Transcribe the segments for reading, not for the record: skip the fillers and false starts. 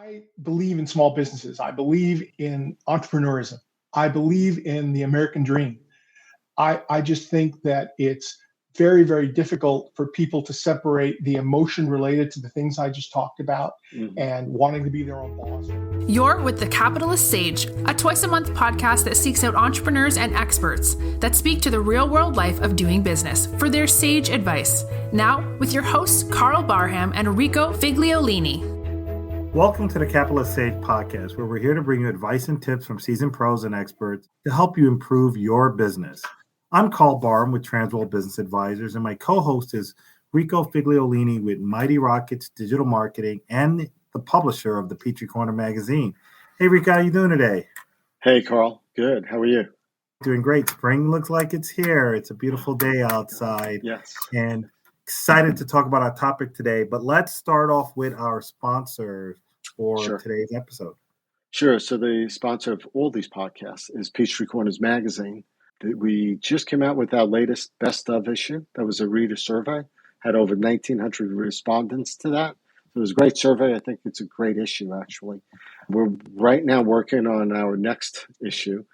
I believe in small businesses. I believe in entrepreneurism. I believe in the American dream. I just think that it's very, very difficult for people to separate the emotion related to the things I just talked about and wanting to be their own boss. You're with The Capitalist Sage, a twice-a-month podcast that seeks out entrepreneurs and experts that speak to the real-world life of doing business for their sage advice. Now, with your hosts, Karl Barham and Rico Figliolini. Welcome to the Capitalist Sage podcast, where we're here to bring you advice and tips from seasoned pros and experts to help you improve your business. I'm Karl Barham with Transworld Business Advisors, and my co-host is Rico Figliolini with Mighty Rockets Digital Marketing and the publisher of the Petrie Corner magazine. Hey, Rico, how you doing today? Hey, Karl. Good. How are you? Doing great. Spring looks like it's here. It's a beautiful day outside. Yes. And excited to talk about our topic today. But let's start off with our sponsors for today's episode. Sure. So the sponsor of all these podcasts is Petrie Corners magazine. We just came out with our latest best of issue. That was a reader survey. Had over 1,900 respondents to that. So it was a great survey. I think it's a great issue, actually. We're right now working on our next issue.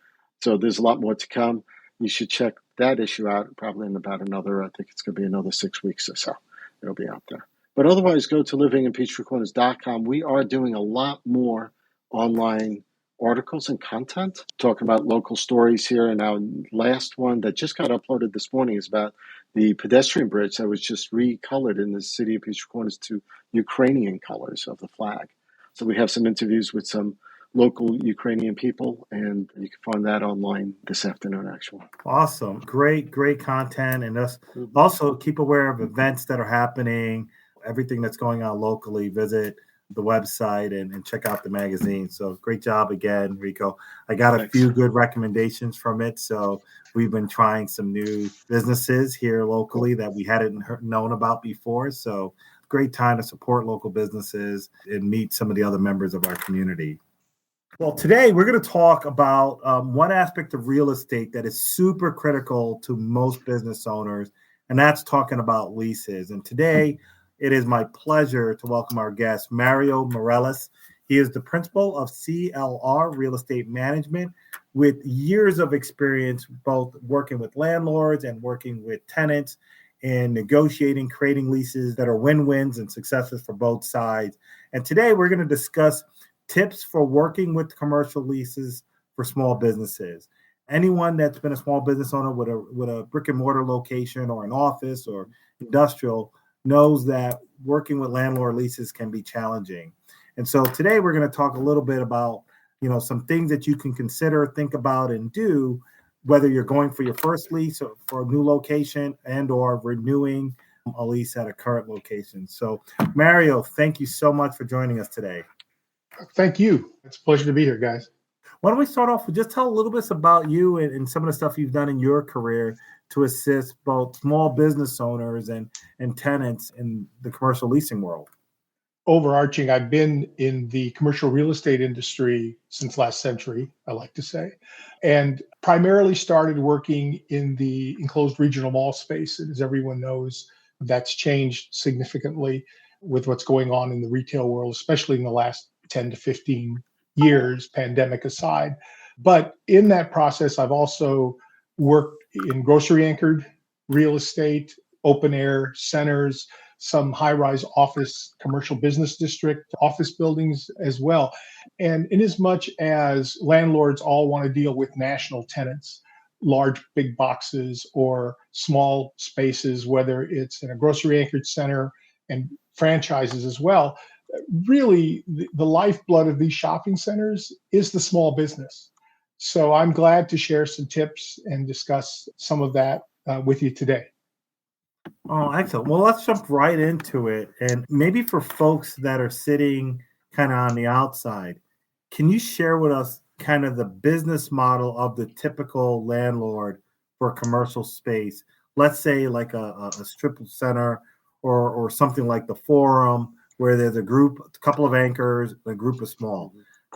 So there's a lot more to come. You should check that issue out probably in about another, I think it's going to be another 6 weeks or so. It'll be out there. But otherwise, go to livinginpetriecorners.com. We are doing a lot more online articles and content, talking about local stories here. And our last one that just got uploaded this morning is about the pedestrian bridge that was just recolored in the city of Petrie Corners to Ukrainian colors of the flag. So we have some interviews with some local Ukrainian people, and you can find that online this afternoon, actually. Awesome. Great content. And also keep aware of events that are happening, everything that's going on locally. Visit the website and check out the magazine. So great job again, Rico. I got a few good recommendations from it. So we've been trying some new businesses here locally that we hadn't known about before. So great time to support local businesses and meet some of the other members of our community. Well, today we're going to talk about one aspect of real estate that is super critical to most business owners, and that's talking about leases. And today, it is my pleasure to welcome our guest, Mario Mireles. He is the principal of CLR Real Estate Management with years of experience both working with landlords and working with tenants and negotiating, creating leases that are win-wins and successes for both sides. And today we're going to discuss tips for working with commercial leases for small businesses. Anyone that's been a small business owner with a brick and mortar location or an office or industrial knows that working with landlord leases can be challenging. And so today we're going to talk a little bit about, some things that you can consider, think about, and do, whether you're going for your first lease or for a new location and or renewing a lease at a current location. So Mario, thank you so much for joining us today. Thank you. It's a pleasure to be here, guys. Why don't we start off with just tell a little bit about you and some of the stuff you've done in your career to assist both small business owners and tenants in the commercial leasing world? Overarching, I've been in the commercial real estate industry since last century, I like to say, and primarily started working in the enclosed regional mall space. And as everyone knows, that's changed significantly with what's going on in the retail world, especially in the last 10 to 15 years, pandemic aside. But in that process, I've also worked in grocery anchored real estate, open air centers, some high-rise office, commercial business district, office buildings as well. And in as much as landlords all want to deal with national tenants, large big boxes or small spaces, whether it's in a grocery anchored center and franchises as well, really the lifeblood of these shopping centers is the small business. So I'm glad to share some tips and discuss some of that with you today. Oh, excellent. Well, let's jump right into it. And maybe for folks that are sitting kind of on the outside, can you share with us kind of the business model of the typical landlord for a commercial space? Let's say like a strip center or something like the Forum, where there's a couple of anchors, a group of small.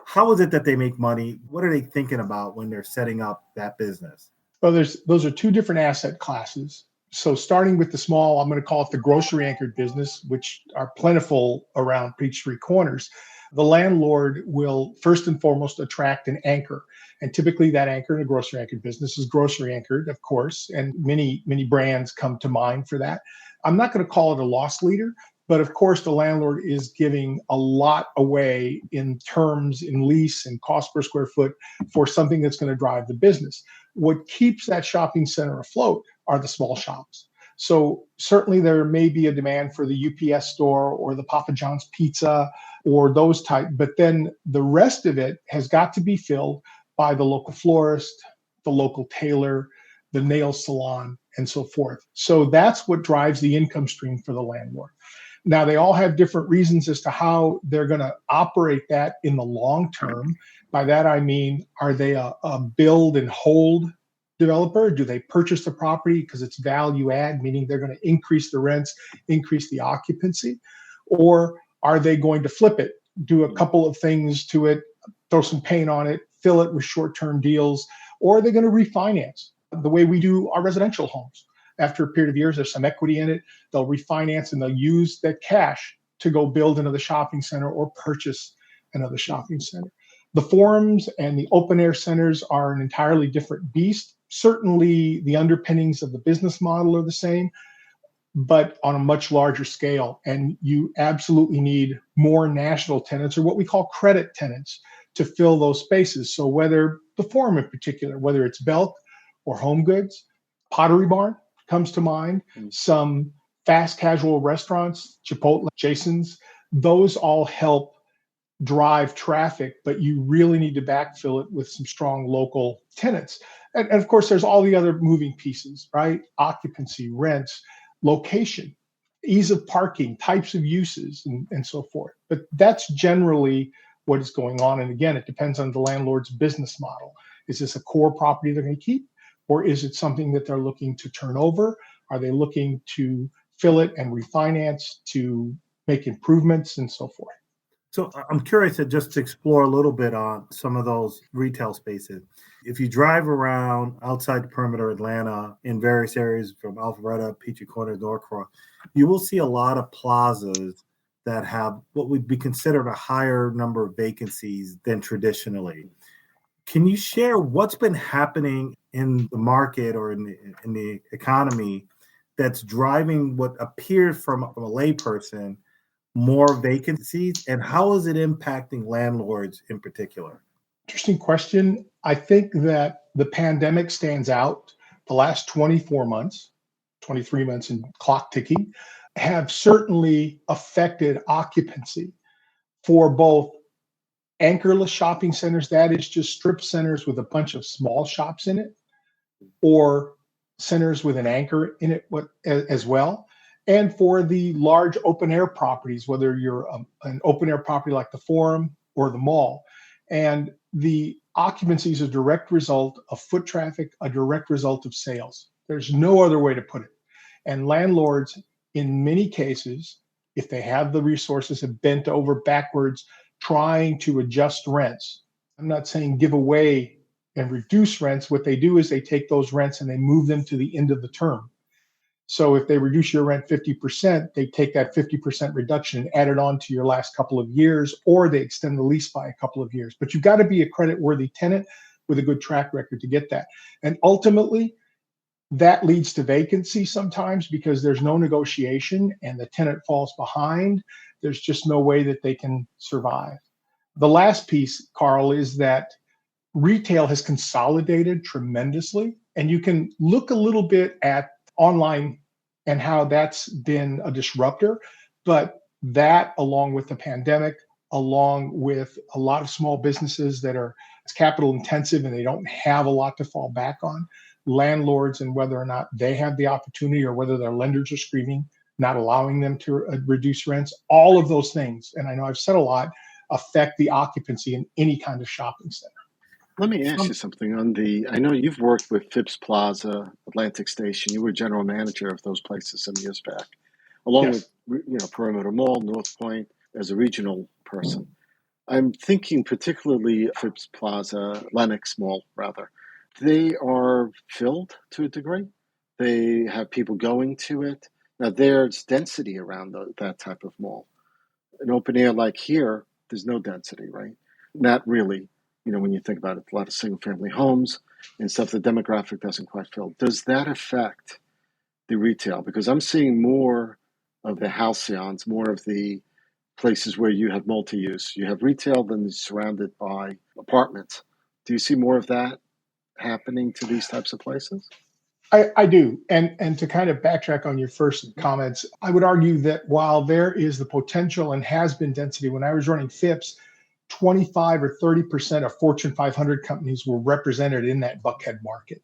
How is it that they make money? What are they thinking about when they're setting up that business? Well, those are two different asset classes. So starting with the small, I'm going to call it the grocery anchored business, which are plentiful around Petrie Corners. The landlord will first and foremost attract an anchor. And typically that anchor in a grocery anchored business is grocery anchored, of course, and many brands come to mind for that. I'm not going to call it a loss leader, but of course the landlord is giving a lot away in terms in lease and cost per square foot for something that's going to drive the business. What keeps that shopping center afloat are the small shops. So certainly there may be a demand for the UPS store or the Papa John's pizza or those type, but then the rest of it has got to be filled by the local florist, the local tailor, the nail salon, and so forth. So that's what drives the income stream for the landlord. Now, they all have different reasons as to how they're going to operate that in the long term. By that, I mean, are they a build and hold developer? Do they purchase the property because it's value add, meaning they're going to increase the rents, increase the occupancy? Or are they going to flip it, do a couple of things to it, throw some paint on it, fill it with short-term deals? Or are they going to refinance the way we do our residential homes? After a period of years, there's some equity in it. They'll refinance and they'll use that cash to go build another shopping center or purchase another shopping center. The forums and the open air centers are an entirely different beast. Certainly, the underpinnings of the business model are the same, but on a much larger scale. And you absolutely need more national tenants, or what we call credit tenants, to fill those spaces. So whether the forum in particular, whether it's Belk or Home Goods, Pottery Barn comes to mind, some fast casual restaurants, Chipotle, Jason's, those all help drive traffic, but you really need to backfill it with some strong local tenants. And of course, there's all the other moving pieces, right? Occupancy, rents, location, ease of parking, types of uses, and so forth. But that's generally what is going on. And again, it depends on the landlord's business model. Is this a core property they're going to keep? Or is it something that they're looking to turn over? Are they looking to fill it and refinance, to make improvements, and so forth? So I'm curious to just explore a little bit on some of those retail spaces. If you drive around outside the perimeter of Atlanta in various areas from Alpharetta, Peachtree Corner, Norcross, you will see a lot of plazas that have what would be considered a higher number of vacancies than traditionally. Can you share what's been happening in the market or in the economy that's driving what appears from a layperson more vacancies, and how is it impacting landlords in particular? Interesting question. I think that the pandemic stands out. The last 24 months, 23 months and clock ticking, have certainly affected occupancy for both anchorless shopping centers, that is just strip centers with a bunch of small shops in it, or centers with an anchor in it as well. And for the large open air properties, whether you're an open air property like the Forum or the mall. And the occupancy is a direct result of foot traffic, a direct result of sales. There's no other way to put it. And landlords, in many cases, if they have the resources, have bent over backwards trying to adjust rents. I'm not saying give away and reduce rents. What they do is they take those rents and they move them to the end of the term. So if they reduce your rent 50%, they take that 50% reduction and add it on to your last couple of years, or they extend the lease by a couple of years. But you've got to be a credit-worthy tenant with a good track record to get that. And ultimately, that leads to vacancy sometimes because there's no negotiation and the tenant falls behind. There's just no way that they can survive. The last piece, Karl, is that retail has consolidated tremendously. And you can look a little bit at online and how that's been a disruptor. But that, along with the pandemic, along with a lot of small businesses that are capital intensive and they don't have a lot to fall back on, landlords and whether or not they have the opportunity or whether their lenders are screaming, not allowing them to reduce rents, all of those things, and I know I've said a lot, affect the occupancy in any kind of shopping center. Let me ask you something I know you've worked with Phipps Plaza, Atlantic Station. You were general manager of those places some years back, along Yes. with, Perimeter Mall, North Point, as a regional person. I'm thinking particularly Phipps Plaza, Lenox Mall, rather. They are filled to a degree. They have people going to it. Now, there's density around that type of mall. An open air like here, There's no density, right? Not really. When you think about it, a lot of single family homes and stuff, the demographic doesn't quite fill. Does that affect the retail? Because I'm seeing more of the halcyons, more of the places where you have multi-use. You have retail, then it's surrounded by apartments. Do you see more of that happening to these types of places? I do. And to kind of backtrack on your first comments, I would argue that while there is the potential and has been density, when I was running FIPS, 25 or 30% of Fortune 500 companies were represented in that Buckhead market.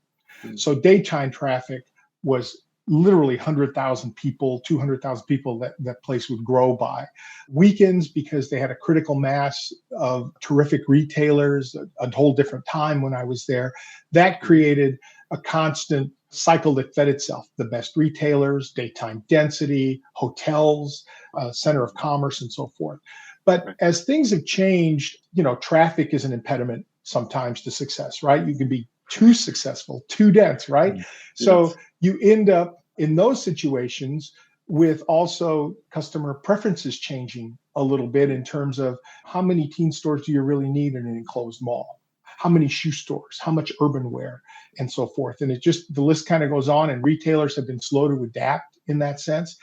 So daytime traffic was literally 100,000 people, 200,000 people that place would grow by. Weekends, because they had a critical mass of terrific retailers, a whole different time when I was there, that created a constant cycle that fed itself. The best retailers, daytime density, hotels, center of commerce, and so forth. But as things have changed, traffic is an impediment sometimes to success, right? You can be too successful, too dense, right? Yes. So you end up in those situations with also customer preferences changing a little bit in terms of how many teen stores do you really need in an enclosed mall? How many shoe stores, how much urban wear, and so forth. And the list kind of goes on, and retailers have been slow to adapt in that sense.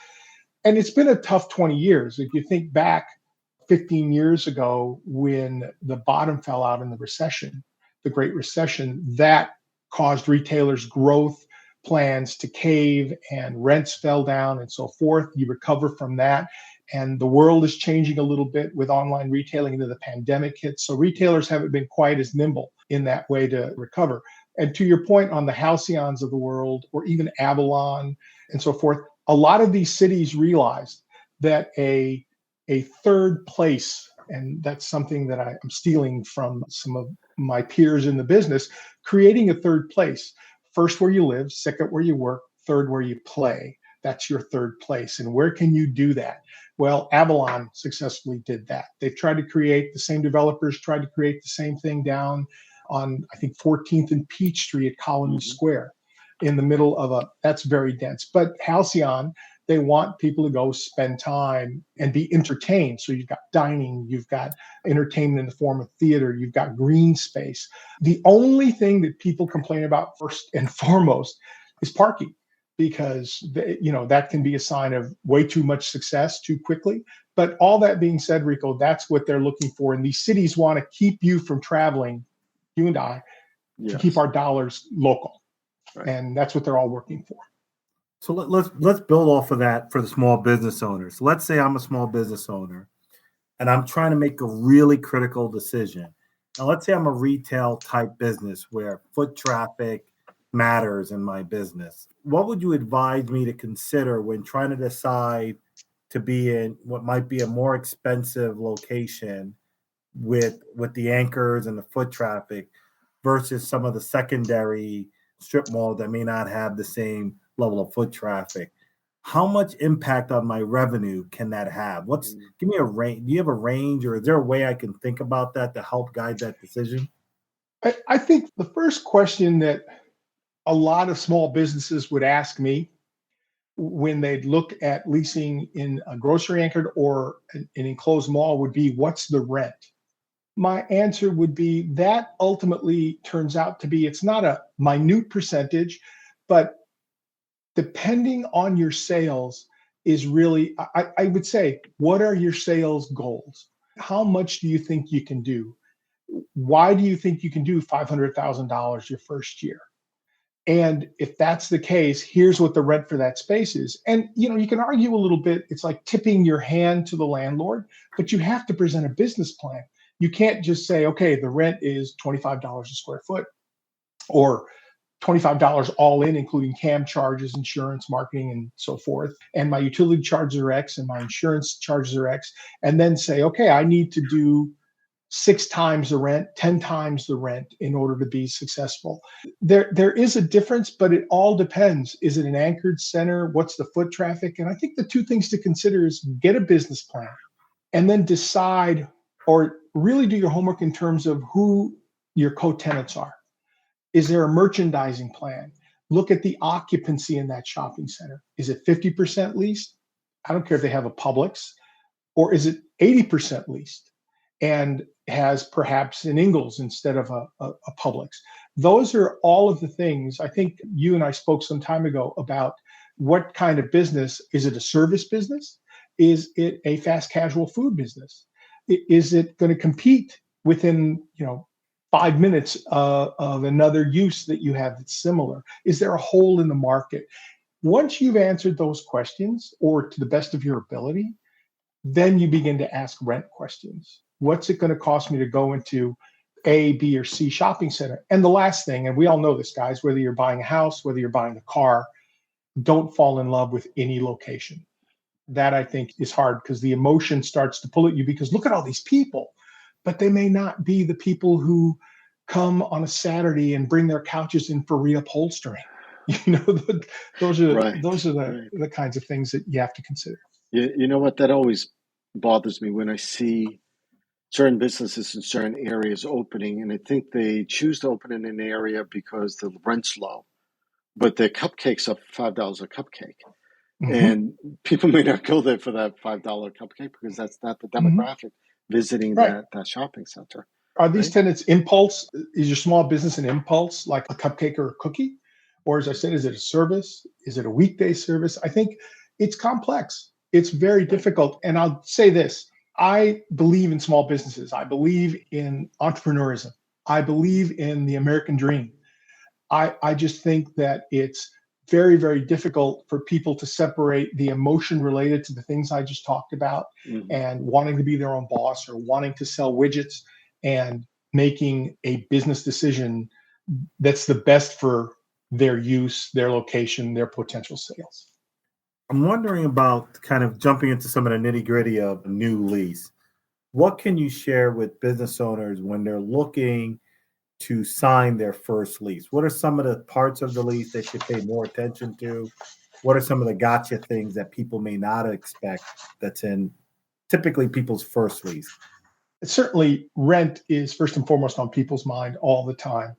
And it's been a tough 20 years. If you think back 15 years ago when the bottom fell out in the recession, the Great Recession, that caused retailers' growth plans to cave and rents fell down and so forth. You recover from that. And the world is changing a little bit with online retailing into the pandemic hit. So retailers haven't been quite as nimble in that way to recover. And to your point on the halcyons of the world, or even Avalon and so forth, a lot of these cities realized that a third place, and that's something that I'm stealing from some of my peers in the business, creating a third place. First where you live, second where you work, third where you play. That's your third place. And where can you do that? Well, Avalon successfully did that. They've tried to create, the same developers tried to create the same thing down on, I think, 14th and Peachtree at Colony Square in the middle of that's very dense. But Halcyon, they want people to go spend time and be entertained. So you've got dining, you've got entertainment in the form of theater, you've got green space. The only thing that people complain about first and foremost is parking, because that can be a sign of way too much success too quickly. But all that being said, Rico, that's what they're looking for. And these cities want to keep you from traveling, you and I, to keep our dollars local. Right. And that's what they're all working for. So let's build off of that for the small business owners. Let's say I'm a small business owner and I'm trying to make a really critical decision. Now, let's say I'm a retail type business where foot traffic matters in my business. What would you advise me to consider when trying to decide to be in what might be a more expensive location with the anchors and the foot traffic versus some of the secondary strip malls that may not have the same level of foot traffic? How much impact on my revenue can that have? Give me a range. Do you have a range, or is there a way I can think about that to help guide that decision? I think the first question that a lot of small businesses would ask me when they'd look at leasing in a grocery anchored or an enclosed mall would be, what's the rent? My answer would be that ultimately turns out to be, it's not a minute percentage, but depending on your sales is really, I would say, what are your sales goals? How much do you think you can do? Why do you think you can do $500,000 your first year? And if that's the case, here's what the rent for that space is. And, you can argue a little bit. It's like tipping your hand to the landlord, but you have to present a business plan. You can't just say, okay, the rent is $25 a square foot or $25 all in, including CAM charges, insurance, marketing, and so forth. And my utility charges are X and my insurance charges are X. And then say, okay, I need to do 6 times the rent, 10 times the rent in order to be successful. There is a difference, but it all depends. Is it an anchored center? What's the foot traffic? And I think the two things to consider is get a business plan and then decide, or really do your homework in terms of who your co-tenants are. Is there a merchandising plan? Look at the occupancy in that shopping center. Is it 50% leased? I don't care if they have a Publix. Or is it 80% leased? and has perhaps an Ingles instead of a Publix. Those are all of the things. I think you and I spoke some time ago about what kind of business. Is it a service business? Is it a fast casual food business? Is it going to compete within 5 minutes of another use that you have that's similar? Is there a hole in the market? Once you've answered those questions, or to the best of your ability, then you begin to ask rent questions. What's it going to cost me to go into A, B, or C shopping center? And the last thing, and we all know this, guys, whether you're buying a house, whether you're buying a car, don't fall in love with any location. That, I think, is hard because the emotion starts to pull at you because look at all these people, but they may not be the people who come on a Saturday and bring their couches in for reupholstering. Those are the kinds of things that you have to consider. You know what? That always bothers me when I see certain businesses in certain areas opening, and I think they choose to open in an area because the rent's low, but their cupcakes are $5 a cupcake. Mm-hmm. And people may not go there for that $5 cupcake because that's not the demographic visiting that shopping center. Are these tenants impulse? Is your small business an impulse, like a cupcake or a cookie? Or as I said, is it a service? Is it a weekday service? I think it's complex. It's very difficult. And I'll say this. I believe in small businesses. I believe in entrepreneurism. I believe in the American dream. I just think that it's very, very difficult for people to separate the emotion related to the things I just talked about and wanting to be their own boss or wanting to sell widgets and making a business decision that's the best for their use, their location, their potential sales. I'm wondering about kind of jumping into some of the nitty-gritty of a new lease. What can you share with business owners when they're looking to sign their first lease? What are some of the parts of the lease they should pay more attention to? What are some of the gotcha things that people may not expect that's in typically people's first lease? Certainly, rent is first and foremost on people's mind all the time.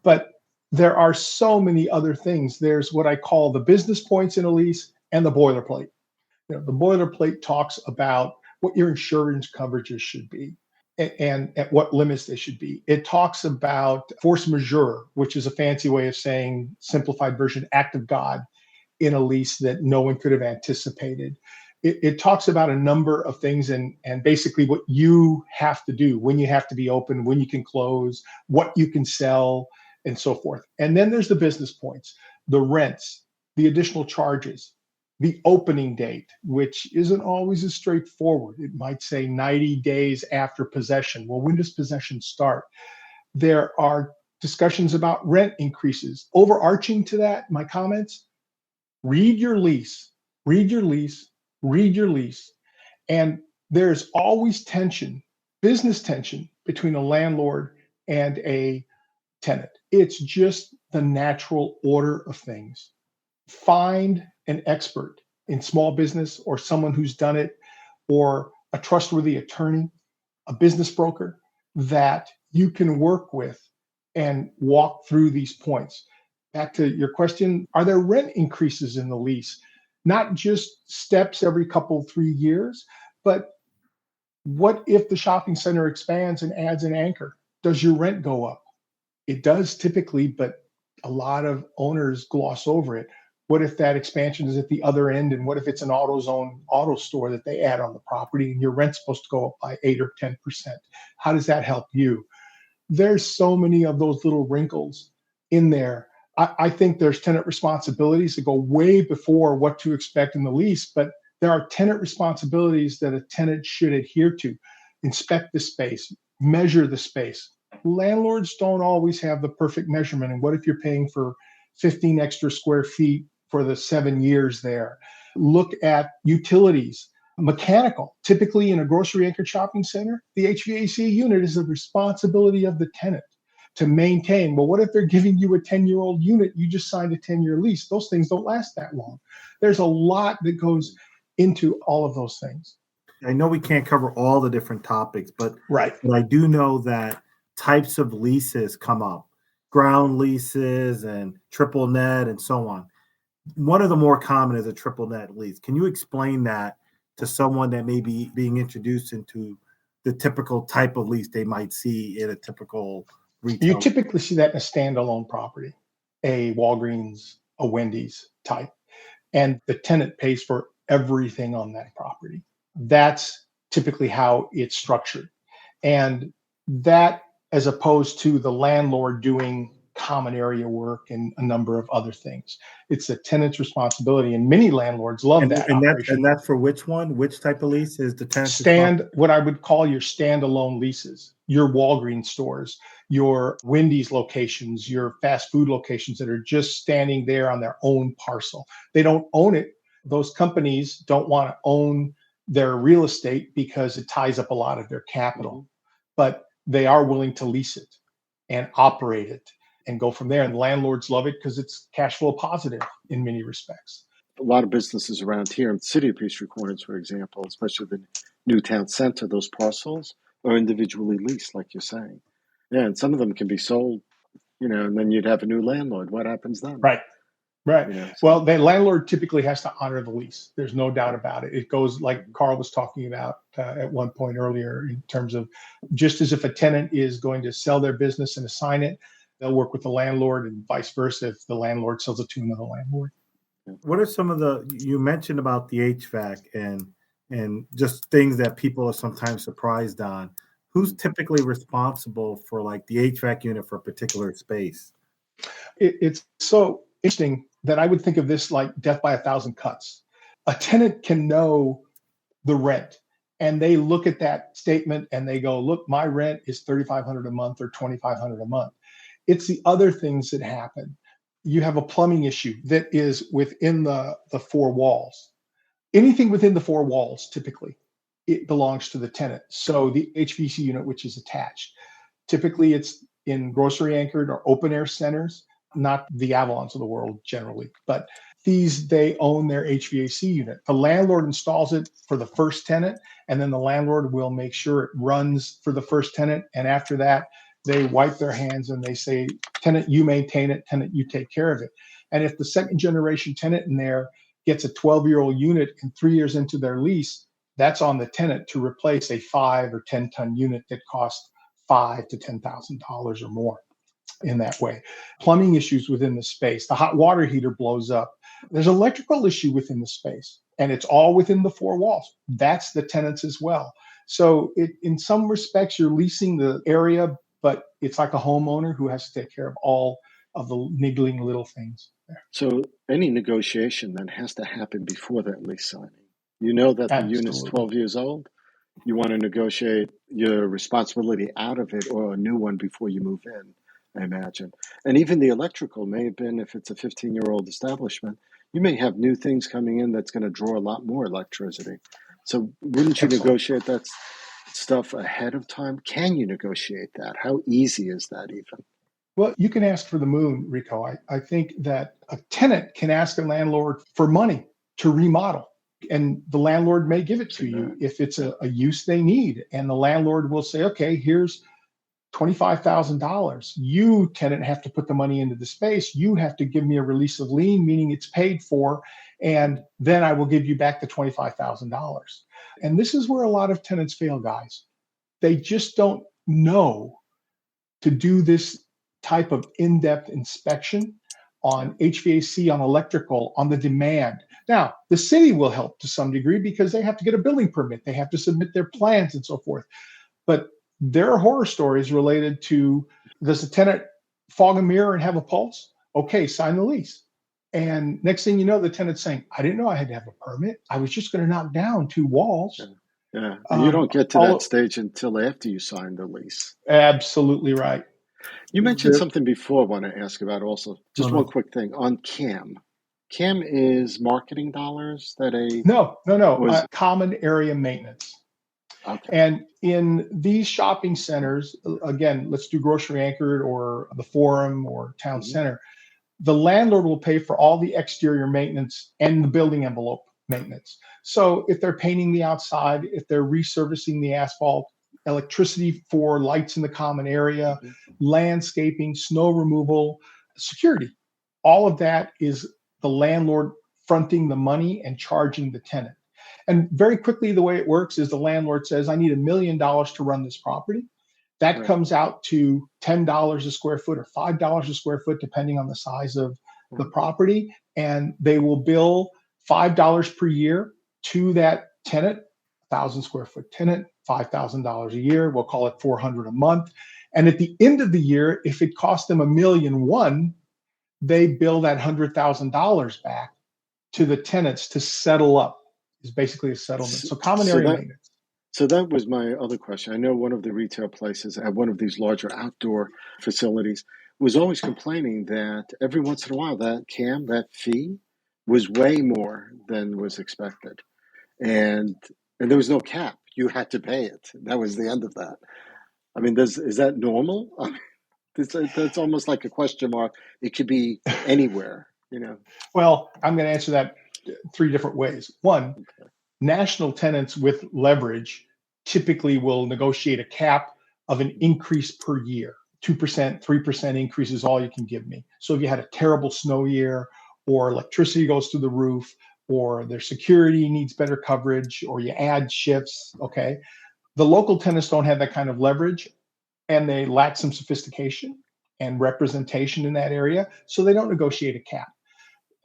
But there are so many other things. There's what I call the business points in a lease and the boilerplate. The boilerplate talks about what your insurance coverages should be and at what limits they should be. It talks about force majeure, which is a fancy way of saying, simplified version, act of God in a lease that no one could have anticipated. It talks about a number of things and basically what you have to do, when you have to be open, when you can close, what you can sell, and so forth. And then there's the business points, the rents, the additional charges, the opening date, which isn't always as straightforward. It might say 90 days after possession. Well, when does possession start? There are discussions about rent increases. Overarching to that, my comments, read your lease, read your lease, read your lease. And there's always tension, business tension between a landlord and a tenant. It's just the natural order of things. Find an expert in small business or someone who's done it, or a trustworthy attorney, a business broker that you can work with and walk through these points. Back to your question, are there rent increases in the lease? Not just steps every 3 years, but what if the shopping center expands and adds an anchor? Does your rent go up? It does typically, but a lot of owners gloss over it. What if that expansion is at the other end? And what if it's an AutoZone auto store that they add on the property and your rent's supposed to go up by 8 or 10%? How does that help you? There's so many of those little wrinkles in there. I think there's tenant responsibilities that go way before what to expect in the lease, but there are tenant responsibilities that a tenant should adhere to. Inspect the space, measure the space. Landlords don't always have the perfect measurement. And what if you're paying for 15 extra square feet for the 7 years there? Look at utilities, mechanical. Typically in a grocery anchored shopping center, the HVAC unit is the responsibility of the tenant to maintain. Well, what if they're giving you a 10-year-old unit? You just signed a 10-year lease. Those things don't last that long. There's a lot that goes into all of those things. I know we can't cover all the different topics, but I do know that types of leases come up, ground leases and triple net and so on. One of the more common is a triple net lease. Can you explain that to someone that may be being introduced into the typical type of lease they might see in a typical retail. You typically see that in a standalone property, a Walgreens, a Wendy's type, and the tenant pays for everything on that property. That's typically how it's structured. And that, as opposed to the landlord doing common area work and a number of other things. It's the tenant's responsibility, and many landlords love that operation. And that's for which one? Which type of lease is the tenant's what I would call your standalone leases, your Walgreens stores, your Wendy's locations, your fast food locations that are just standing there on their own parcel. They don't own it. Those companies don't want to own their real estate because it ties up a lot of their capital, but they are willing to lease it and operate it and go from there. And landlords love it because it's cash flow positive in many respects. A lot of businesses around here in the city of Peachtree Corners, for example, especially the Newtown Center, those parcels are individually leased, like you're saying. Yeah, and some of them can be sold, and then you'd have a new landlord. What happens then? Right. Well, the landlord typically has to honor the lease. There's no doubt about it. It goes like Karl was talking about at one point earlier in terms of just as if a tenant is going to sell their business and assign it, they'll work with the landlord and vice versa if the landlord sells it to another landlord. What are some of you mentioned about the HVAC and just things that people are sometimes surprised on. Who's typically responsible for like the HVAC unit for a particular space? It's so interesting that I would think of this like death by a thousand cuts. A tenant can know the rent and they look at that statement and they go, look, my rent is $3,500 a month or $2,500 a month. It's the other things that happen. You have a plumbing issue that is within the four walls. Anything within the four walls, typically, it belongs to the tenant. So the HVAC unit, which is attached, typically it's in grocery anchored or open air centers, not the Avalons of the world generally, but they own their HVAC unit. The landlord installs it for the first tenant, and then the landlord will make sure it runs for the first tenant. And after that, they wipe their hands and they say, tenant, you maintain it, tenant, you take care of it. And if the second generation tenant in there gets a 12-year-old unit and 3 years into their lease, that's on the tenant to replace a 5 or 10 ton unit that costs $5,000 to $10,000 or more in that way. Plumbing issues within the space, the hot water heater blows up. There's electrical issue within the space, and it's all within the four walls. That's the tenants as well. So in some respects, you're leasing the area, but it's like a homeowner who has to take care of all of the niggling little things there. So any negotiation then has to happen before that lease signing. You know that the unit's 12 years old. You want to negotiate your responsibility out of it or a new one before you move in, I imagine. And even the electrical may have been, if it's a 15-year-old establishment, you may have new things coming in that's going to draw a lot more electricity. So wouldn't you negotiate that stuff ahead of time? Can you negotiate that? How easy is that even? Well, you can ask for the moon, Rico. I think that a tenant can ask a landlord for money to remodel, and the landlord may give it to you if it's a use they need. And the landlord will say, okay, here's $25,000. You, tenant, have to put the money into the space. You have to give me a release of lien, meaning it's paid for, and then I will give you back the $25,000. And this is where a lot of tenants fail, guys. They just don't know to do this type of in-depth inspection on HVAC, on electrical, on the demand. Now, the city will help to some degree because they have to get a building permit. They have to submit their plans and so forth. But there are horror stories related to, does the tenant fog a mirror and have a pulse? Okay, sign the lease. And next thing you know, the tenant's saying, I didn't know I had to have a permit. I was just going to knock down 2 walls. Yeah. And you don't get to that stage until after you sign the lease. Absolutely right. You mentioned something before I want to ask about also. Just one quick thing on CAM. CAM is marketing dollars that No. Common area maintenance. Okay. And in these shopping centers, again, let's do grocery anchored or the Forum or Town Center. The landlord will pay for all the exterior maintenance and the building envelope maintenance. So if they're painting the outside, if they're resurfacing the asphalt, electricity for lights in the common area, landscaping, snow removal, security, all of that is the landlord fronting the money and charging the tenant. And very quickly, the way it works is the landlord says, I need $1 million to run this property. That comes out to $10 a square foot or $5 a square foot, depending on the size of the property. And they will bill $5 per year to that tenant, 1,000 square foot tenant, $5,000 a year. We'll call it $400 a month. And at the end of the year, if it costs them $1.1 million, they bill that $100,000 back to the tenants to settle up. Is basically a settlement. So common area maintenance. So that was my other question. I know one of the retail places at one of these larger outdoor facilities was always complaining that every once in a while that fee was way more than was expected. And there was no cap. You had to pay it. That was the end of that. I mean, is that normal? I mean, that's almost like a question mark. It could be anywhere, Well, I'm going to answer that 3 different ways. One, national tenants with leverage typically will negotiate a cap of an increase per year. 2%, 3% increase is all you can give me. So if you had a terrible snow year, or electricity goes through the roof, or their security needs better coverage, or you add shifts, okay? The local tenants don't have that kind of leverage, and they lack some sophistication and representation in that area, so they don't negotiate a cap.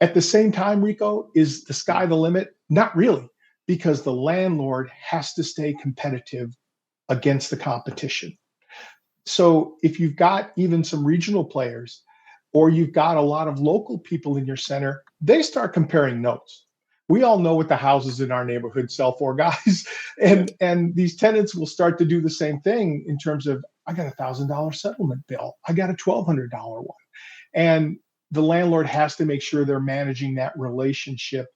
At the same time, Rico, is the sky the limit? Not really, because the landlord has to stay competitive against the competition. So if you've got even some regional players, or you've got a lot of local people in your center, they start comparing notes. We all know what the houses in our neighborhood sell for, guys. And these tenants will start to do the same thing in terms of, I got a $1,000 settlement bill. I got a $1,200 one. And the landlord has to make sure they're managing that relationship,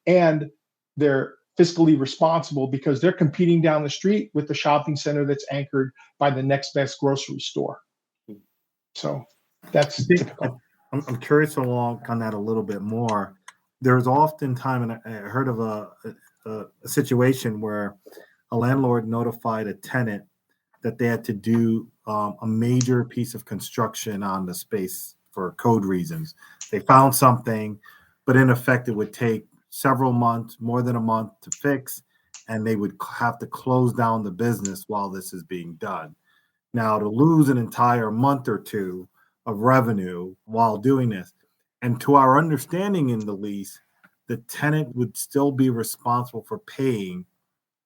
and they're fiscally responsible because they're competing down the street with the shopping center that's anchored by the next best grocery store. So that's typical. I'm curious along on that a little bit more. There's often time, and I heard of a situation where a landlord notified a tenant that they had to do a major piece of construction on the space for code reasons. They found something, but in effect, it would take several months, more than a month to fix, and they would have to close down the business while this is being done. Now, to lose an entire month or two of revenue while doing this, and to our understanding in the lease, the tenant would still be responsible for paying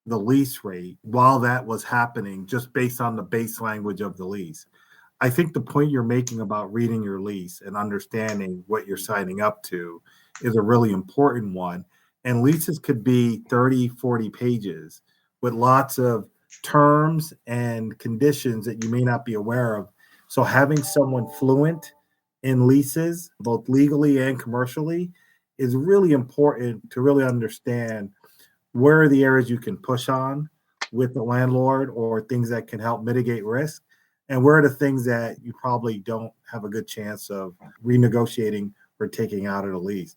the lease rate while that was happening, just based on the base language of the lease. I think the point you're making about reading your lease and understanding what you're signing up to is a really important one. And leases could be 30, 40 pages with lots of terms and conditions that you may not be aware of. So having someone fluent in leases, both legally and commercially, is really important to really understand where are the areas you can push on with the landlord or things that can help mitigate risk, and where are the things that you probably don't have a good chance of renegotiating or taking out of the lease.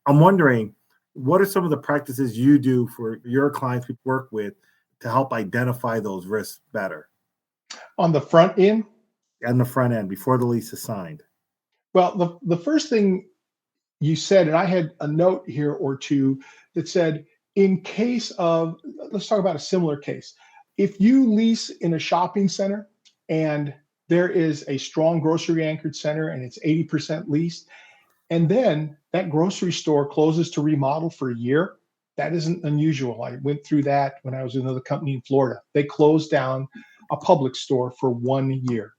I'm wondering, what are some of the practices you do for your clients you work with to help identify those risks better? On the front end? On the front end, before the lease is signed. Well, the first thing you said, and I had a note here or two that said, in case of, let's talk about a similar case. If you lease in a shopping center and there is a strong grocery anchored center and it's 80% leased, and then that grocery store closes to remodel for a year, that isn't unusual. I went through that when I was in another company in Florida. They closed down a public store for 1 year.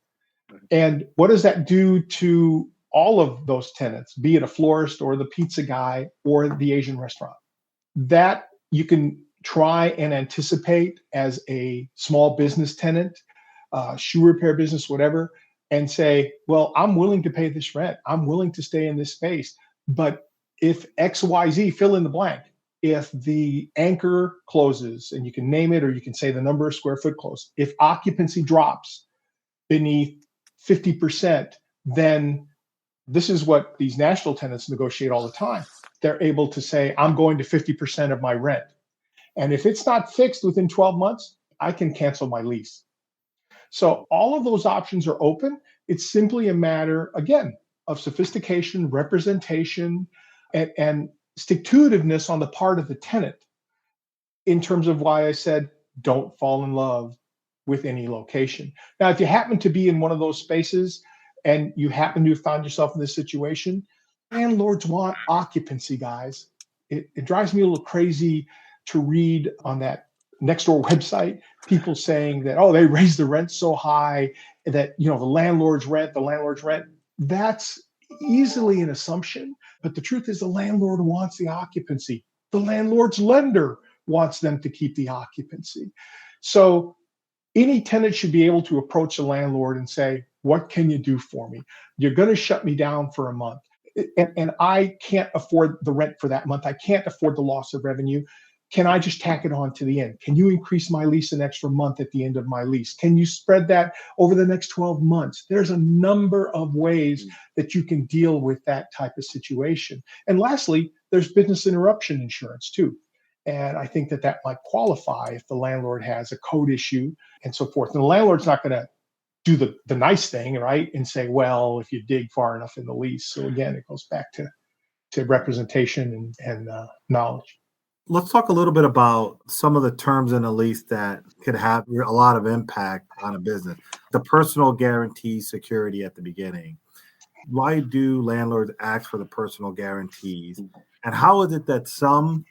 And what does that do to all of those tenants, be it a florist or the pizza guy or the Asian restaurant? That you can try and anticipate as a small business tenant, shoe repair business, whatever, and say, well, I'm willing to pay this rent. I'm willing to stay in this space. But if XYZ, fill in the blank, if the anchor closes, and you can name it or you can say the number of square foot close, if occupancy drops beneath 50%, then this is what these national tenants negotiate all the time. They're able to say, I'm going to 50% of my rent. And if it's not fixed within 12 months, I can cancel my lease. So all of those options are open. It's simply a matter, again, of sophistication, representation, and stick-to-itiveness on the part of the tenant. in terms of why I said, don't fall in love with any location. Now, if you happen to be in one of those spaces and you happen to have found yourself in this situation, landlords want occupancy, guys. It drives me a little crazy to read on that Nextdoor website, people saying that, oh, they raised the rent so high that, the landlord's rent. That's easily an assumption. But the truth is the landlord wants the occupancy. The landlord's lender wants them to keep the occupancy. So any tenant should be able to approach the landlord and say, what can you do for me? You're going to shut me down for a month. And I can't afford the rent for that month. I can't afford the loss of revenue. Can I just tack it on to the end? Can you increase my lease an extra month at the end of my lease? Can you spread that over the next 12 months? There's a number of ways that you can deal with that type of situation. And lastly, there's business interruption insurance too. And I think that might qualify if the landlord has a code issue and so forth. And the landlord's not going to do the nice thing, right? And say, well, if you dig far enough in the lease. So again, it goes back to representation and knowledge. Let's talk a little bit about some of the terms in a lease that could have a lot of impact on a business. The personal guarantee security at the beginning. Why do landlords ask for the personal guarantees? And how is it that some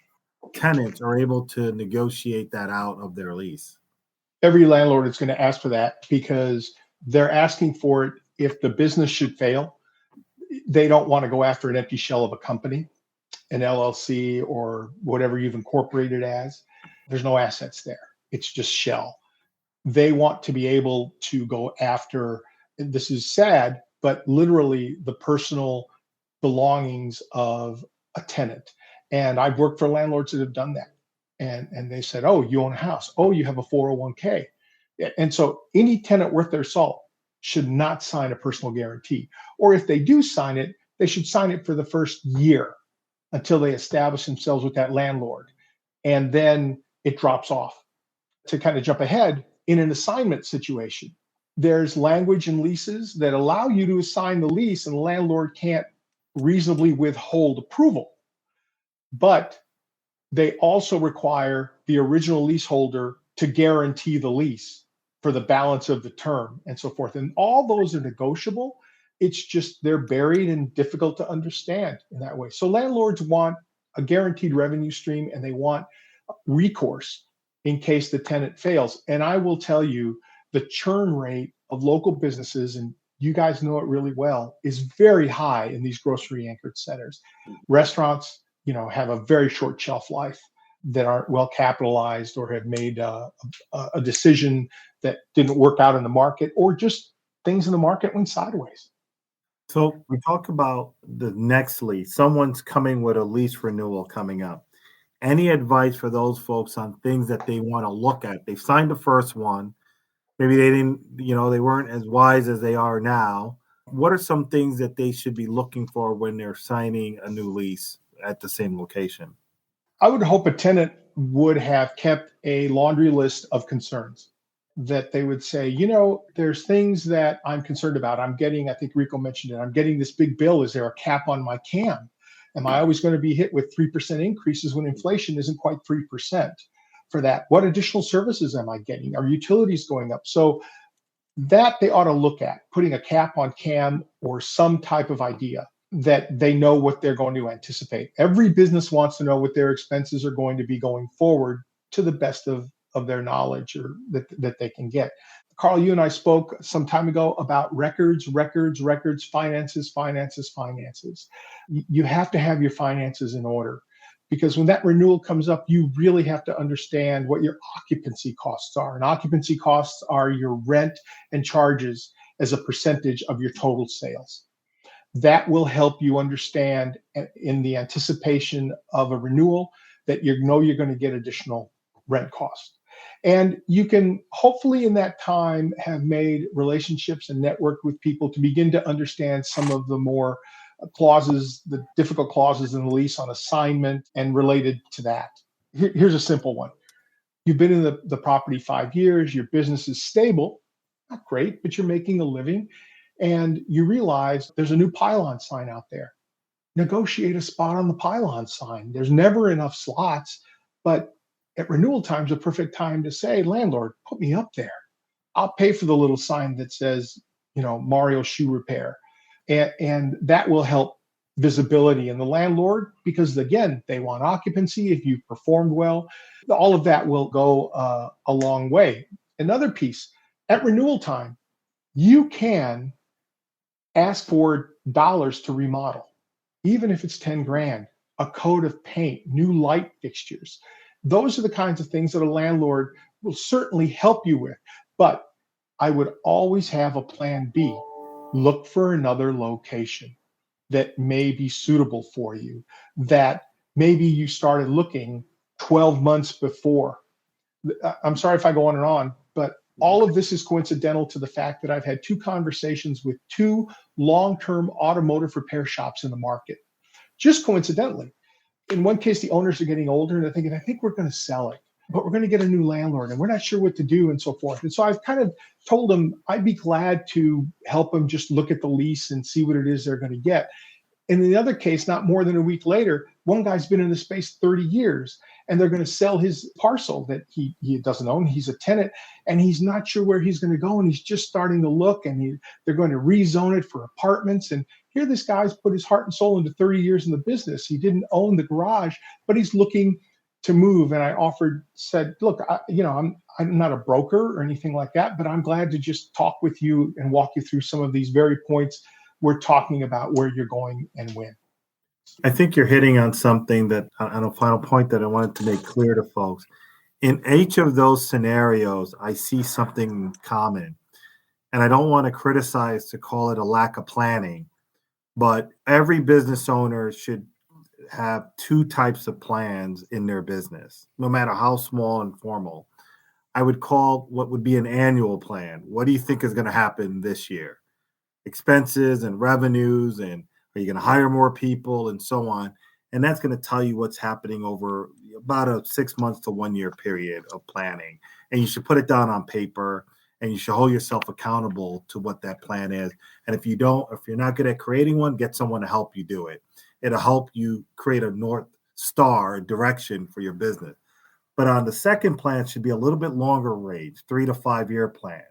tenants are able to negotiate that out of their lease? Every landlord is going to ask for that because they're asking for it if the business should fail. They don't want to go after an empty shell of a company, an LLC, or whatever you've incorporated as. There's no assets there. It's just shell. They want to be able to go after, and this is sad, but literally the personal belongings of a tenant. And I've worked for landlords that have done that. And they said, oh, you own a house. Oh, you have a 401k. And so any tenant worth their salt should not sign a personal guarantee. Or if they do sign it, they should sign it for the first year until they establish themselves with that landlord. And then it drops off. To kind of jump ahead, in an assignment situation, there's language in leases that allow you to assign the lease and the landlord can't reasonably withhold approval. But they also require the original leaseholder to guarantee the lease for the balance of the term and so forth. And all those are negotiable. It's just they're buried and difficult to understand in that way. So landlords want a guaranteed revenue stream and they want recourse in case the tenant fails. And I will tell you, the churn rate of local businesses, and you guys know it really well, is very high in these grocery anchored centers. Restaurants, have a very short shelf life, that aren't well capitalized or have made a decision that didn't work out in the market, or just things in the market went sideways. So we talk about the next lease. Someone's coming with a lease renewal coming up. Any advice for those folks on things that they want to look at? They've signed the first one. Maybe they didn't, they weren't as wise as they are now. What are some things that they should be looking for when they're signing a new lease at the same location? I would hope a tenant would have kept a laundry list of concerns, that they would say, there's things that I'm concerned about. I'm getting, I think Rico mentioned it, I'm getting this big bill. Is there a cap on my CAM? Am I always going to be hit with 3% increases when inflation isn't quite 3% for that? What additional services am I getting? Are utilities going up? So that they ought to look at, putting a cap on CAM or some type of idea that they know what they're going to anticipate. Every business wants to know what their expenses are going to be going forward to the best of their knowledge or that they can get. Karl, you and I spoke some time ago about records, finances. You have to have your finances in order, because when that renewal comes up, you really have to understand what your occupancy costs are. And occupancy costs are your rent and charges as a percentage of your total sales. That will help you understand in the anticipation of a renewal that you're going to get additional rent costs. And you can hopefully in that time have made relationships and networked with people to begin to understand some of the more clauses, the difficult clauses in the lease on assignment and related to that. Here's a simple one. You've been in the property 5 years, your business is stable, not great, but you're making a living, and you realize there's a new pylon sign out there. Negotiate a spot on the pylon sign. There's never enough slots, but at renewal time is a perfect time to say, landlord, put me up there. I'll pay for the little sign that says, Mario Shoe Repair. And that will help visibility in the landlord, because again, they want occupancy. If you performed well, all of that will go a long way. Another piece, at renewal time, you can ask for dollars to remodel, even if it's 10 grand, a coat of paint, new light fixtures. Those are the kinds of things that a landlord will certainly help you with. But I would always have a plan B. Look for another location that may be suitable for you, that maybe you started looking 12 months before. I'm sorry if I go on and on, but all of this is coincidental to the fact that I've had 2 conversations with 2 long-term automotive repair shops in the market, just coincidentally. In one case, the owners are getting older and they're thinking, I think we're going to sell it, but we're going to get a new landlord and we're not sure what to do and so forth. And so I've kind of told them I'd be glad to help them just look at the lease and see what it is they're going to get. And in the other case, not more than a week later, one guy's been in the space 30 years and they're going to sell his parcel that he doesn't own. He's a tenant and he's not sure where he's going to go. And he's just starting to look, and they're going to rezone it for apartments. And here this guy's put his heart and soul into 30 years in the business. He didn't own the garage, but he's looking to move. And I said, look, I'm not a broker or anything like that, but I'm glad to just talk with you and walk you through some of these very points we're talking about, where you're going and when. I think you're hitting on something that, on a final point, that I wanted to make clear to folks. In each of those scenarios, I see something common. And I don't want to criticize to call it a lack of planning, but every business owner should have 2 types of plans in their business, no matter how small and formal. I would call what would be an annual plan. What do you think is going to happen this year? Expenses and revenues, and are you going to hire more people and so on? And that's going to tell you what's happening over about a 6 months to 1 year period of planning. And you should put it down on paper, and you should hold yourself accountable to what that plan is. And if you're not good at creating one, get someone to help you do it. It'll help you create a North Star direction for your business. But on the second plan, it should be a little bit longer range, 3 to 5 year plan.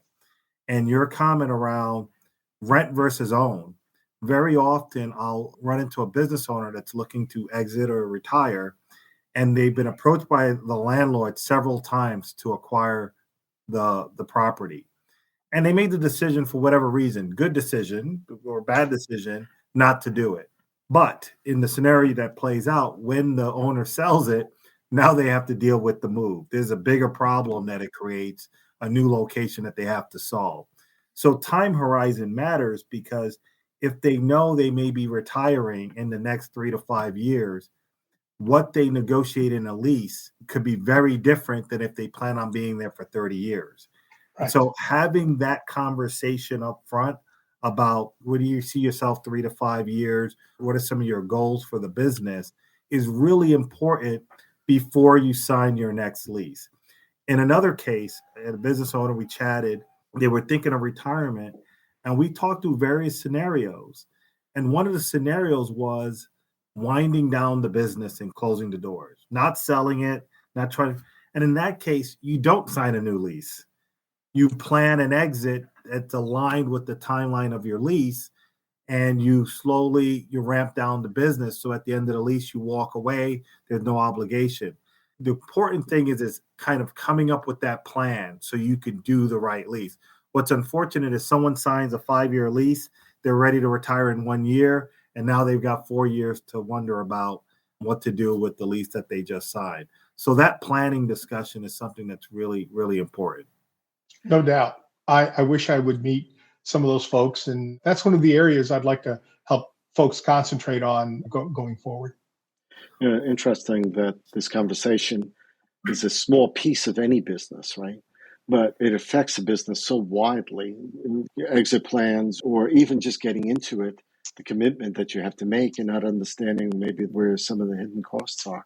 And your comment around rent versus own, very often I'll run into a business owner that's looking to exit or retire, and they've been approached by the landlord several times to acquire the property. And they made the decision for whatever reason, good decision or bad decision, not to do it. But in the scenario that plays out, when the owner sells it, now they have to deal with the move. There's a bigger problem that it creates, a new location that they have to solve. So time horizon matters, because if they know they may be retiring in the next 3 to 5 years, what they negotiate in a lease could be very different than if they plan on being there for 30 years. Right. So having that conversation up front about where do you see yourself 3 to 5 years, what are some of your goals for the business, is really important before you sign your next lease. In another case, a business owner, we chatted, they were thinking of retirement, and we talked through various scenarios. And one of the scenarios was winding down the business and closing the doors, not selling it, not trying. And in that case, you don't sign a new lease. You plan an exit that's aligned with the timeline of your lease, and you ramp down the business. So at the end of the lease, you walk away. There's no obligation. The important thing is kind of coming up with that plan so you can do the right lease. What's unfortunate is someone signs a 5-year lease, they're ready to retire in 1 year, and now they've got 4 years to wonder about what to do with the lease that they just signed. So that planning discussion is something that's really, really important. No doubt. I wish I would meet some of those folks, and that's one of the areas I'd like to help folks concentrate on going forward. Interesting that this conversation is a small piece of any business, right? But it affects the business so widely, exit plans, or even just getting into it, the commitment that you have to make and not understanding maybe where some of the hidden costs are.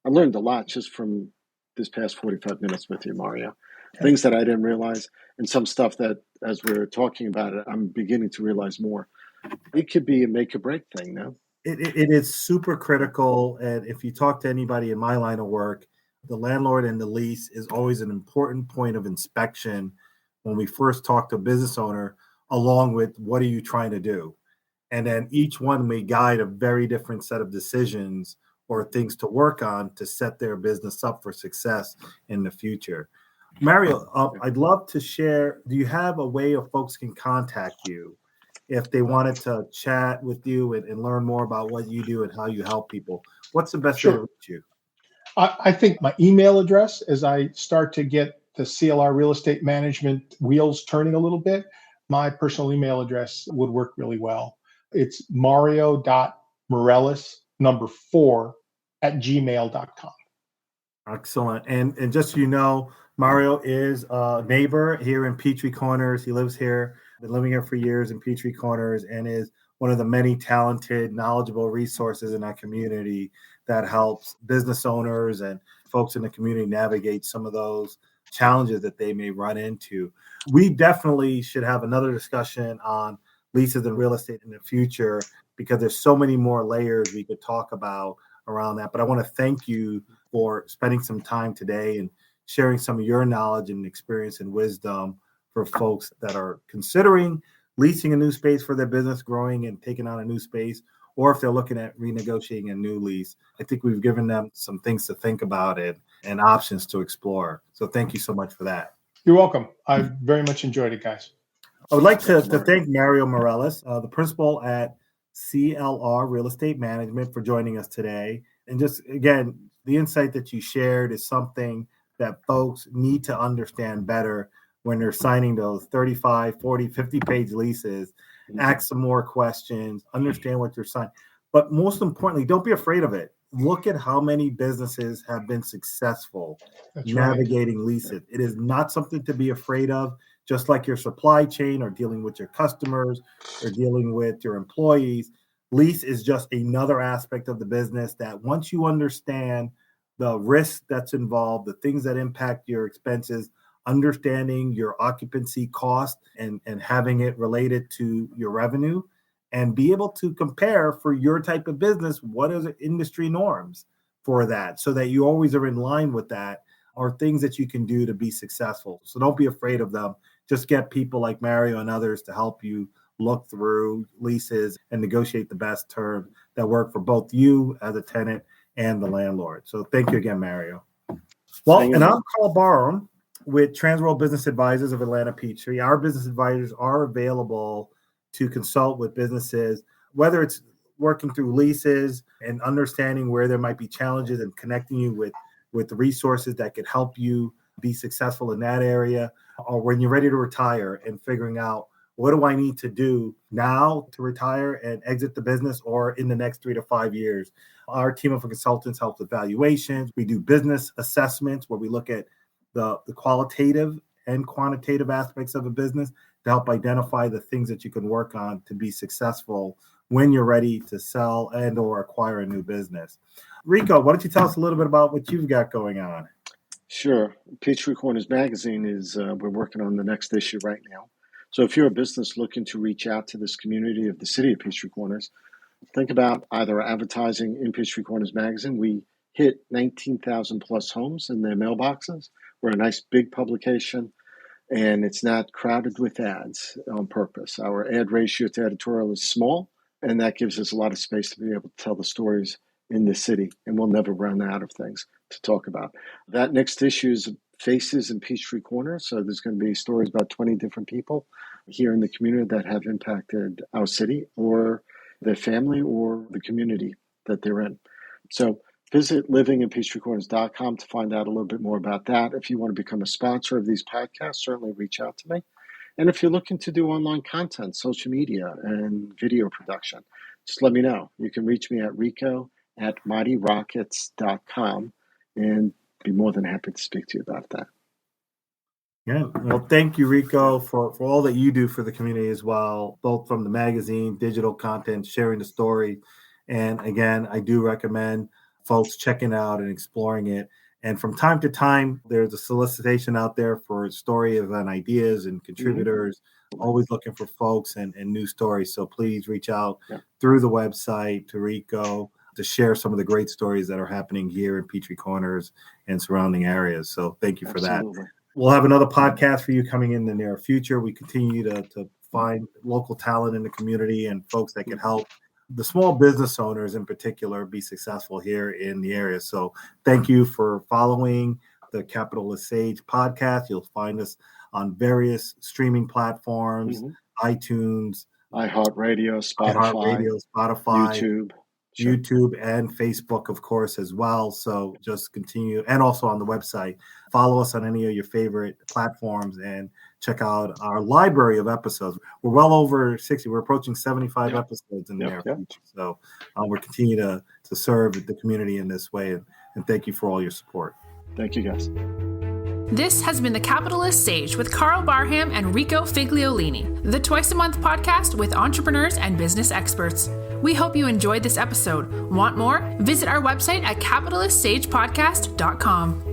I learned a lot just from this past 45 minutes with you, Mario. Okay. Things that I didn't realize, and some stuff that, as we're talking about it, I'm beginning to realize more. It could be a make or break thing, no? It is super critical. And if you talk to anybody in my line of work, The landlord and the lease is always an important point of inspection when we first talk to a business owner, along with what are you trying to do? And then each one may guide a very different set of decisions or things to work on to set their business up for success in the future. Mario, I'd love to share, do you have a way of folks can contact you if they wanted to chat with you and learn more about what you do and how you help people? What's the best way to reach you? I think my email address, as I start to get the CLR Real Estate Management wheels turning a little bit, my personal email address would work really well. It's mario.mireles4@gmail.com. Excellent. And just so you know, Mario is a neighbor here in Peachtree Corners. He lives here, been living here for years in Peachtree Corners, and is one of the many talented, knowledgeable resources in our community that helps business owners and folks in the community navigate some of those challenges that they may run into. We definitely should have another discussion on leases and real estate in the future, because there's so many more layers we could talk about around that. But I want to thank you for spending some time today and sharing some of your knowledge and experience and wisdom for folks that are considering leasing a new space for their business, growing and taking on a new space, or if they're looking at renegotiating a new lease. I think we've given them some things to think about and options to explore. So thank you so much for that. You're welcome. I very much enjoyed it, guys. I would like to thank Mario Mireles, the principal at CLR Real Estate Management, for joining us today. And just, again, the insight that you shared is something that folks need to understand better when they're signing those 35, 40, 50-page leases. Ask some more questions, understand what you're signing. But most importantly, don't be afraid of it. Look at how many businesses have been successful navigating leases. It is not something to be afraid of, just like your supply chain or dealing with your customers or dealing with your employees. Lease is just another aspect of the business that once you understand the risk that's involved, the things that impact your expenses, understanding your occupancy cost and having it related to your revenue, and be able to compare for your type of business, what are the industry norms for that, so that you always are in line with that, or things that you can do to be successful. So don't be afraid of them. Just get people like Mario and others to help you look through leases and negotiate the best terms that work for both you as a tenant and the landlord. So thank you again, Mario. Well, and I'm Karl Barham with Transworld Business Advisors of Atlanta Peachtree. Our business advisors are available to consult with businesses, whether it's working through leases and understanding where there might be challenges and connecting you with the resources that could help you be successful in that area, or when you're ready to retire and figuring out, what do I need to do now to retire and exit the business, or in the next 3 to 5 years? Our team of consultants helps with valuations. We do business assessments where we look at the qualitative and quantitative aspects of a business to help identify the things that you can work on to be successful when you're ready to sell and or acquire a new business. Rico, why don't you tell us a little bit about what you've got going on? Sure. Peachtree Corners Magazine is, we're working on the next issue right now. So if you're a business looking to reach out to this community of the city of Peachtree Corners, think about either advertising in Peachtree Corners Magazine. We hit 19,000 plus homes in their mailboxes. We're a nice big publication, and it's not crowded with ads on purpose. Our ad ratio to editorial is small, and that gives us a lot of space to be able to tell the stories in the city, and we'll never run out of things to talk about. That next issue is Faces in Peachtree Corners. So there's going to be stories about 20 different people here in the community that have impacted our city or their family or the community that they're in. So visit livinginpeachtreecorners.com to find out a little bit more about that. If you want to become a sponsor of these podcasts, certainly reach out to me. And if you're looking to do online content, social media, and video production, just let me know. You can reach me at rico@mightyrockets.com and be more than happy to speak to you about that. Yeah, well, thank you, Rico, for all that you do for the community as well, both from the magazine, digital content, sharing the story. And again, I do recommend folks checking out and exploring it. And from time to time, there's a solicitation out there for story event ideas and contributors, always looking for folks and new stories. So please reach out through the website to Rico. to share some of the great stories that are happening here in Peachtree Corners and surrounding areas. So thank you for that. We'll have another podcast for you coming in the near future. We continue to find local talent in the community and folks that can help the small business owners in particular be successful here in the area. So thank you for following the Capitalist Sage podcast. You'll find us on various streaming platforms, iTunes, iHeartRadio, Spotify, YouTube, and Facebook, of course, as well. So just continue, and also on the website. Follow us on any of your favorite platforms and check out our library of episodes. We're well over 60. We're approaching 75 episodes in the near future. So we're continuing to serve the community in this way. And thank you for all your support. Thank you, guys. This has been the Capitalist Sage with Karl Barham and Rico Figliolini, the twice-a-month podcast with entrepreneurs and business experts. We hope you enjoyed this episode. Want more? Visit our website at capitalistsagepodcast.com.